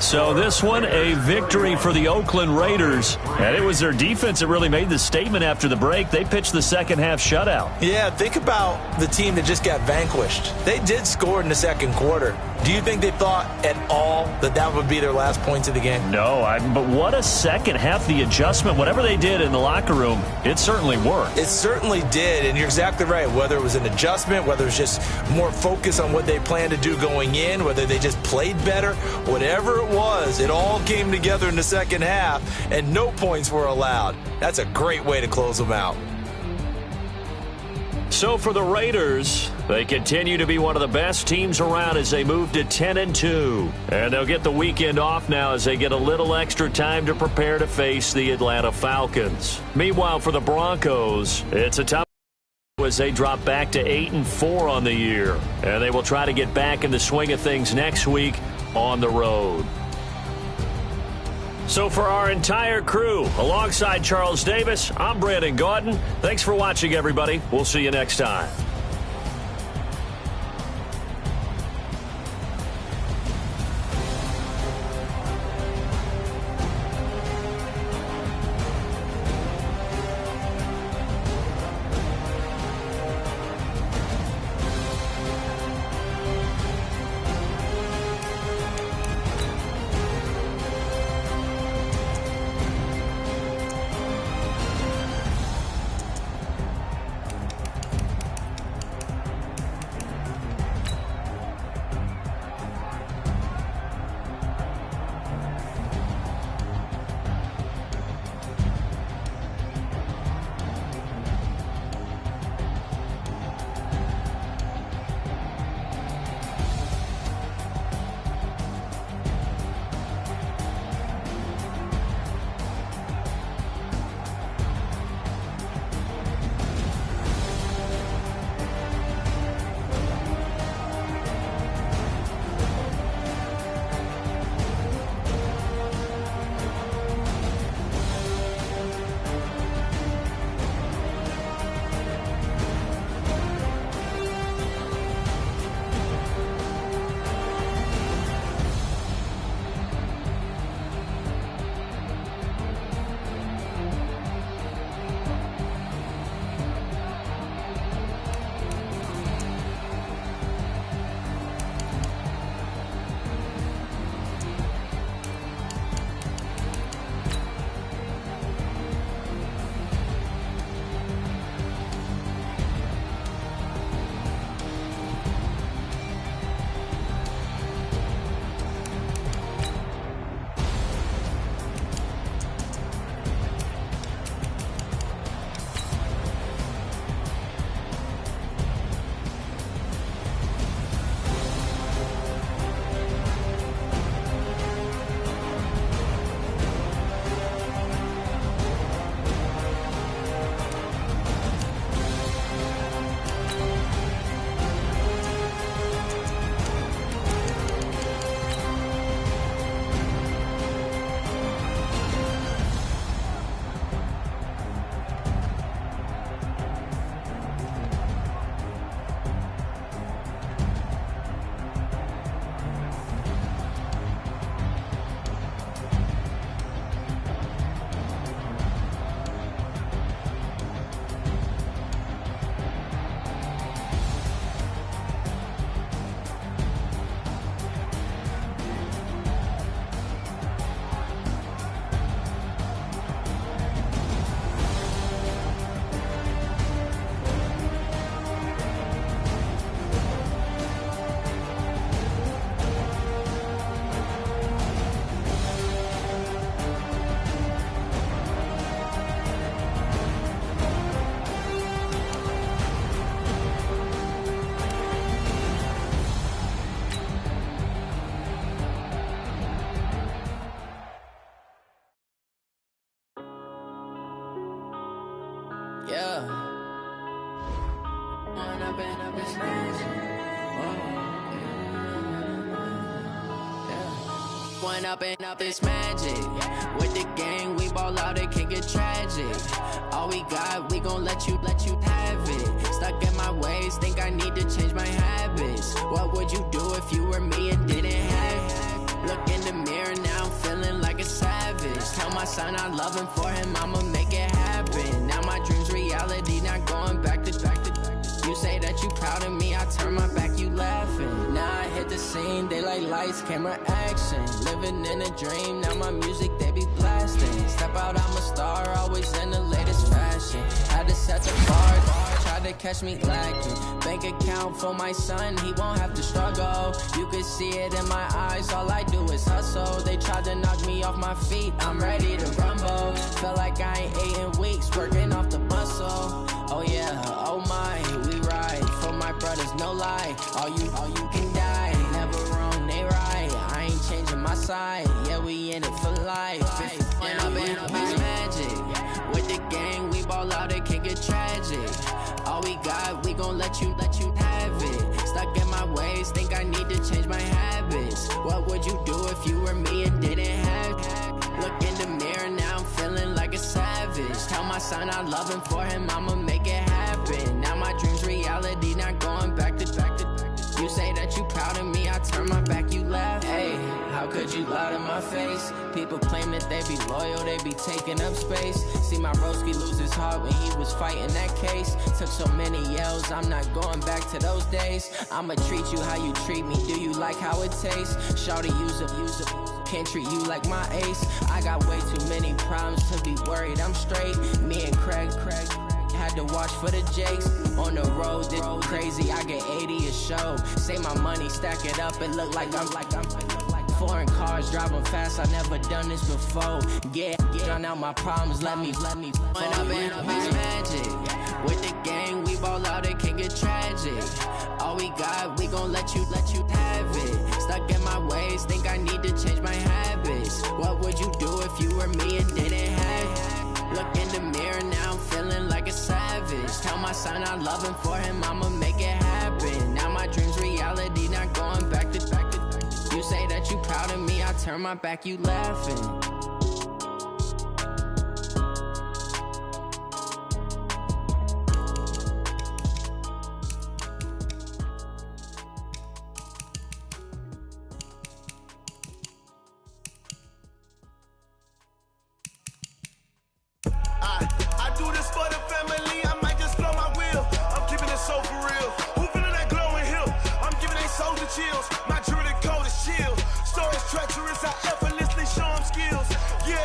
So this one, a victory for the Oakland Raiders. And it was their defense that really made the statement after the break. They pitched the second half shutout. Yeah, think about the team that just got vanquished. They did score in the second quarter. Do you think they thought at all that that would be their last points of the game? No, but what a second half. The adjustment, whatever they did in the locker room, it certainly worked. It certainly did, and you're exactly right. Whether it was an adjustment, whether it was just more focus on what they planned to do going in, whether they just played better, whatever it was, it all came together in the second half, and no points were allowed. That's a great way to close them out. So for the Raiders, They continue to be one of the best teams around as they move to 10-2. And they'll get the weekend off now as they get a little extra time to prepare to face the Atlanta Falcons. Meanwhile, for the Broncos, it's a tough as they drop back to 8-4 on the year. And they will try to get back in the swing of things next week on the road. So for our entire crew, alongside Charles Davis, I'm Brandon Gaudin. Thanks for watching, everybody. We'll see you next time. Yeah. One up and up is magic. With the gang, we ball out, it can get tragic. All we got, we gon' let you have it. Stuck in my ways, think I need to change my habits. What would you do if you were me and didn't have it? Look in the mirror, now I'm feeling like a savage. Tell my son I love him, for him I'ma make it happen. Now my dream's reality, not going back to. You say that you proud of me, I turn my back, you laughing. Now I hit the scene, they like lights, camera, action. Living in a dream, now my music, they be blasting. Step out, I'm a star, always in the latest fashion. Had to set the bar, tried to catch me lacking. Bank account for my son, he won't have to struggle. You could see it in my eyes, all I do is hustle. They tried to knock me off my feet, I'm ready to rumble. Feel like I ain't ate in weeks, working off the muscle. Oh yeah, oh my, we ride for my brother. brothers, no lie. All you can die. Never wrong, they right. I ain't changing my side. Yeah, we in it for life. And I've been magic. With the gang, we ball out, it can get tragic. All we got, we gon' let you have it. Stuck in my ways, think I need to change my habits. What would you do if you were me and didn't have it? Look in the mirror, now I'm feeling like a savage. Tell my son I love him, for him I'ma make it happen. Now my dream's reality, not going back to. You say that you proud of me, I turn my back, you laugh. Hey, how could you lie to my face? People claim that they be loyal, they be taking up space. See my broski lose his heart when he was fighting that case. Took so many yells, I'm not going back to those days. I'ma treat you how you treat me, do you like how it tastes? Shawty, use it. Can't treat you like my ace. I got way too many problems to be worried, I'm straight. Me and Craig had to watch for the Jakes. On the road, this crazy, I get 80 a show. Save my money, stack it up, it look like I'm foreign cars, driving fast, I never done this before. Yeah, drown out my problems, let me When I've been magic. With the gang, we ball out, it can get tragic. All we got, we gon' let you have it. Stuck in my ways, think I need to change my habits. What would you do if you were me and didn't have it? Look in the mirror, now I'm feeling like a savage. Tell my son I love him, for him I'ma make it happen. Now my dream's reality, not going back to. You say that you proud of me, I turn my back, you laughing. I do this for the family, I might just blow my wheel. I'm keeping it so for real. Who feeling that glowing hill? I'm giving they soldier chills. My jewelry cold as chill. Stories treacherous, I effortlessly show them skills. Yeah.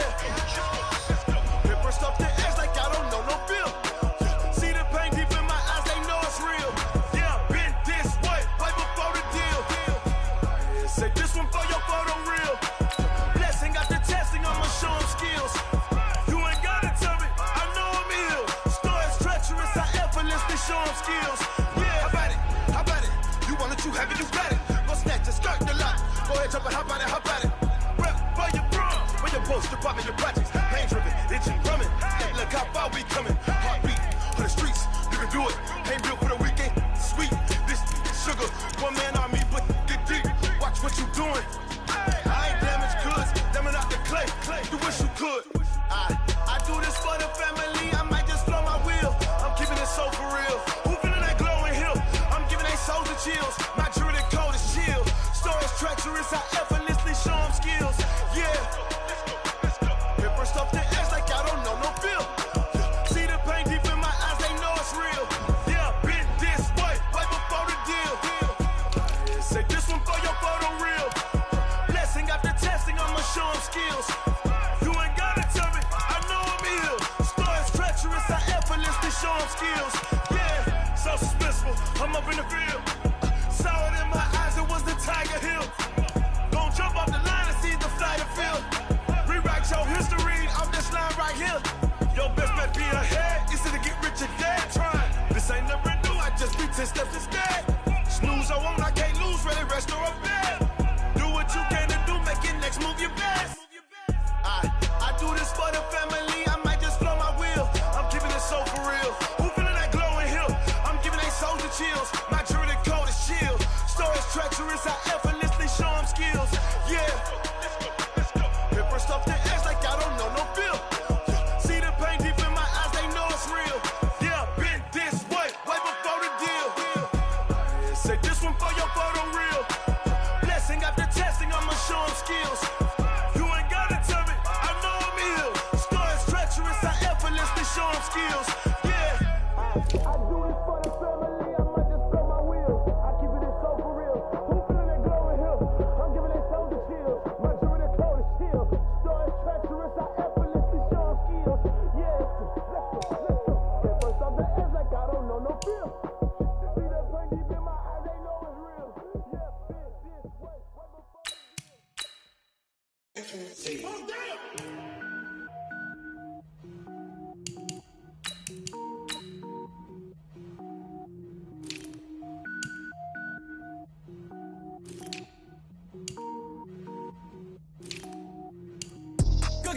Paper stuff the edge like I don't know no feel. See the pain deep in my eyes, they know it's real. Yeah, been this way, right before the deal. Say this one for your photo real. Blessing after testing, I'ma show them skills. You ain't gotta tell me, I know I'm ill. Stories treacherous, I effortlessly show them skills. Yeah, how about it? You want it, you have it, you got it. Go snatch it, skirt the lot. Go ahead, jump it, how about it? Rep for your bro, for your poster, popping your projects. Pain driven, itching, drumming. Look how far we coming. Heartbeat for the streets, you can do it. Ain't built for the weekend, sweet. This sugar, one man army, but get deep. Watch what you doing. I ain't damaged goods, damn it out the clay. You wish you could. I do this for the family, I might just blow my wheel. I'm keeping it so for real. Who feeling that glowing hill? I'm giving they soldier chills. My jewelry cold is chill. Stories treacherous, I effortlessly show them skills. Yeah. Paper stuff the edge like I don't know no feel. See the pain deep in my eyes, they know it's real. Yeah, been this way, right before the deal. Say this one for your photo real. Blessing after testing, I'ma show them skills. You ain't gotta tell me, I know I'm ill. Stories treacherous, I effortlessly show them skills. Yeah, so suspenseful, I'm up in the field. Saw it in my eyes, it was the Tiger Hill. Gon' jump off the line and see the flight of field. Rewrite your history off this line right here. Your best bet be ahead, easy to get rich or dead. Trying, this ain't never new, I just be 10 steps instead. Snooze I won't, I can't lose, ready, rest or a bed. Do what you can to do, make your next move your best. I do this for the family, I might just blow my wheel. I'm keeping it so for real. Who feeling that glowing hill? I'm giving they soldier chills. My jewelry cold is chill. Stories treacherous, I effortlessly show them skills. Yeah. Paper stuff the edge like I don't know no feel. See the pain deep in my eyes, they know it's real. Yeah, been this way, right before the deal. Say this one for your photo real. Blessing after testing, I'ma show them skills. You ain't gotta tell me, I know I'm ill. Stories treacherous, I effortlessly show them skills. Yeah. I do this for the family, I might just blow my wheel. I keep it so for real. Who feeling that glowing hill? I'm giving it soldier chills. My jewelry cold is chill. Stories treacherous, I effortlessly show them skills. Yeah, let's go. Paper stuff the edge like I don't know no feel. See the pain deep in my eyes, they know it's real. Yeah, been this way, right before the deal.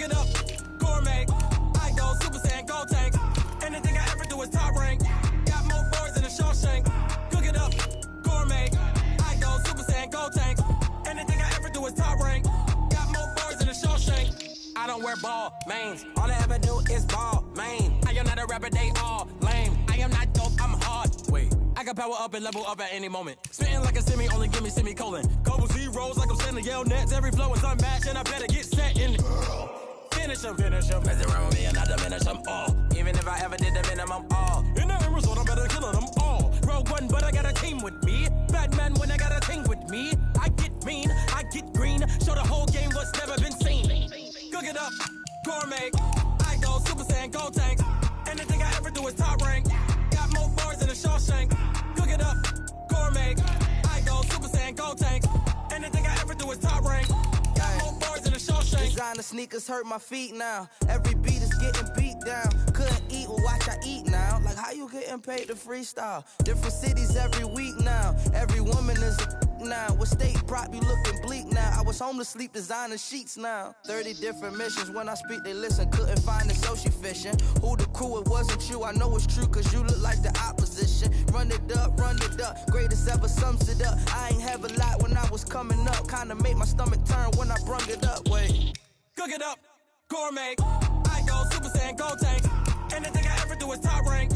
it up, gourmet. I go Super Saiyan, go tank. Anything I ever do is top rank. Got more boards than a Shawshank. Cook it up, gourmet. I go Super Saiyan, go tank. Anything I ever do is top rank. Got more boards than a Shawshank. I don't wear ball mains. All I ever do is ball main. I am not a rapper, they all lame. I am not dope, I'm hard. Wait, I can power up and level up at any moment. Spitting like a semi, only give me semicolon. Couple zeros like I'm sending yell nets. Every flow is unmatched and I better get set in. Finish them. Mess around with me and I diminish them all. Even if I ever did the minimum all. In the end result, I'm better killing them all. Rogue One, but I got a team with me. Batman when I got a team with me. I get mean, I get green. Show the whole game what's never been seen. Cook it up, gourmet. I go Super Saiyan, go tank. Anything I ever do is top rank. Got more bars than a Shawshank. Cook it up, gourmet. I go Super Saiyan, go tank. Anything I ever do is top rank. Got more bars than a Shawshank. Designer sneakers hurt my feet now. Every beat is getting beat down. Couldn't eat, well watch I eat now. Like how you getting paid to freestyle? Different cities every week now. Every woman is a now. With state prop, you looking bleak now. I was home to sleep, designer sheets now. 30 different missions. When I speak, they listen. Couldn't find it, so she fishing. Who the crew? It wasn't you. I know it's true, cause you look like the opposition. Run it up. Greatest ever sums it up. I ain't have a lot when I was coming up. Kinda made my stomach turn when I brung it up. Wait. Cook it up, gourmet. I go Super Saiyan, go tank. Anything I ever do is top rank.